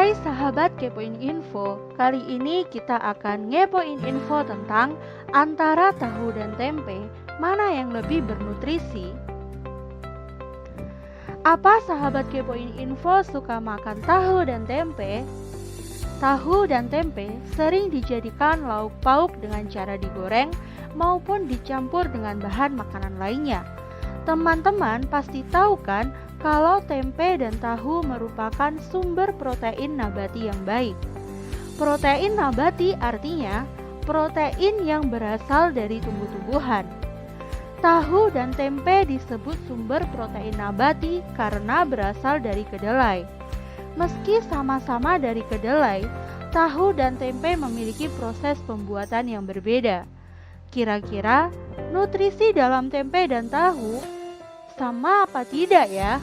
Hai sahabat Kepoin Info, kali ini kita akan ngepoin info tentang antara tahu dan tempe, mana yang lebih bernutrisi. Apa sahabat Kepoin Info suka makan tahu dan tempe? Tahu dan tempe sering dijadikan lauk pauk dengan cara digoreng maupun dicampur dengan bahan makanan lainnya. Teman-teman pasti tahu kan kalau tempe dan tahu merupakan sumber protein nabati yang baik. Protein nabati artinya protein yang berasal dari tumbuh-tumbuhan. Tahu dan tempe disebut sumber protein nabati karena berasal dari kedelai. Meski sama-sama dari kedelai, tahu dan tempe memiliki proses pembuatan yang berbeda. Kira-kira nutrisi dalam tempe dan tahu sama apa tidak ya?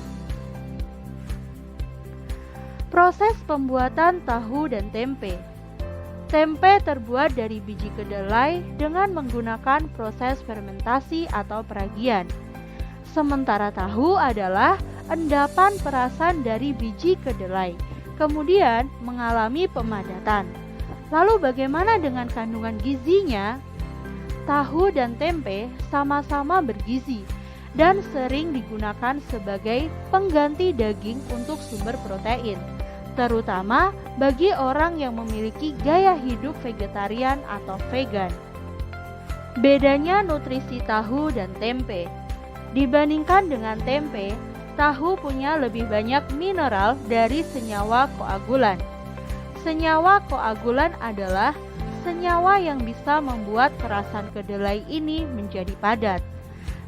Proses pembuatan tahu dan tempe. Tempe terbuat dari biji kedelai dengan menggunakan proses fermentasi atau peragian. Sementara tahu adalah endapan perasan dari biji kedelai, kemudian mengalami pemadatan. Lalu bagaimana dengan kandungan gizinya? Tahu dan tempe sama-sama bergizi dan sering digunakan sebagai pengganti daging untuk sumber protein, terutama bagi orang yang memiliki gaya hidup vegetarian atau vegan. Bedanya nutrisi tahu dan tempe. Dibandingkan dengan tempe, tahu punya lebih banyak mineral dari senyawa koagulan. Senyawa koagulan adalah senyawa yang bisa membuat perasan kedelai ini menjadi padat.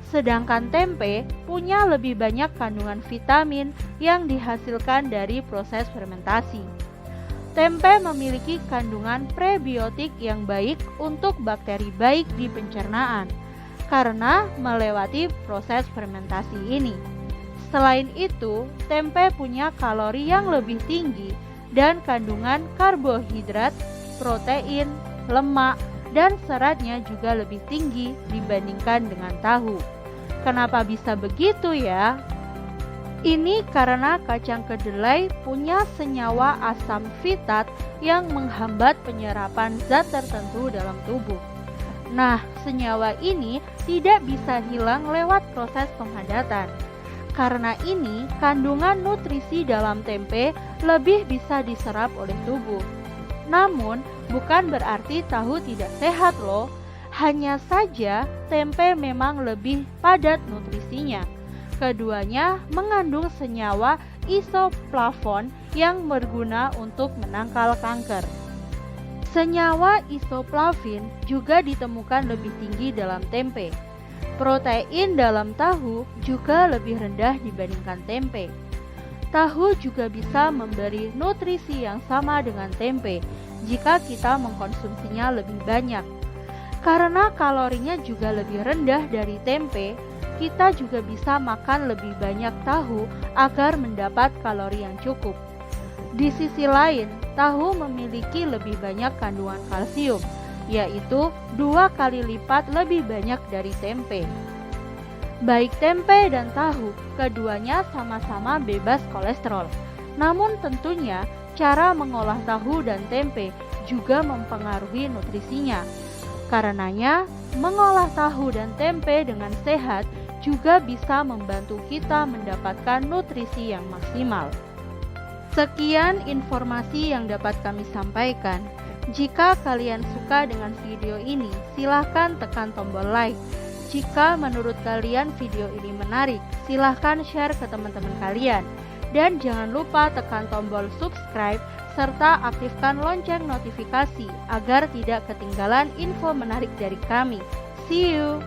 Sedangkan tempe punya lebih banyak kandungan vitamin yang dihasilkan dari proses fermentasi. Tempe memiliki kandungan prebiotik yang baik untuk bakteri baik di pencernaan karena melewati proses fermentasi ini. Selain itu, tempe punya kalori yang lebih tinggi dan kandungan karbohidrat, protein, lemak, dan seratnya juga lebih tinggi dibandingkan dengan tahu. Kenapa bisa begitu ya? Ini karena kacang kedelai punya senyawa asam fitat yang menghambat penyerapan zat tertentu dalam tubuh. Nah, senyawa ini tidak bisa hilang lewat proses pemadatan. Karena ini, kandungan nutrisi dalam tempe lebih bisa diserap oleh tubuh. Namun, bukan berarti tahu tidak sehat loh. Hanya saja tempe memang lebih padat nutrisinya. Keduanya mengandung senyawa isoflavon yang berguna untuk menangkal kanker. Senyawa isoflavin juga ditemukan lebih tinggi dalam tempe. Protein dalam tahu juga lebih rendah dibandingkan tempe. Tahu juga bisa memberi nutrisi yang sama dengan tempe jika kita mengkonsumsinya lebih banyak. Karena kalorinya juga lebih rendah dari tempe, kita juga bisa makan lebih banyak tahu agar mendapat kalori yang cukup. Di sisi lain, tahu memiliki lebih banyak kandungan kalsium, yaitu 2 kali lipat lebih banyak dari tempe. Baik tempe dan tahu, keduanya sama-sama bebas kolesterol. Namun tentunya, cara mengolah tahu dan tempe juga mempengaruhi nutrisinya. Karenanya, mengolah tahu dan tempe dengan sehat juga bisa membantu kita mendapatkan nutrisi yang maksimal. Sekian informasi yang dapat kami sampaikan. Jika kalian suka dengan video ini, silahkan tekan tombol like. Jika menurut kalian video ini menarik, silahkan share ke teman-teman kalian. Dan jangan lupa tekan tombol subscribe serta aktifkan lonceng notifikasi agar tidak ketinggalan info menarik dari kami. See you!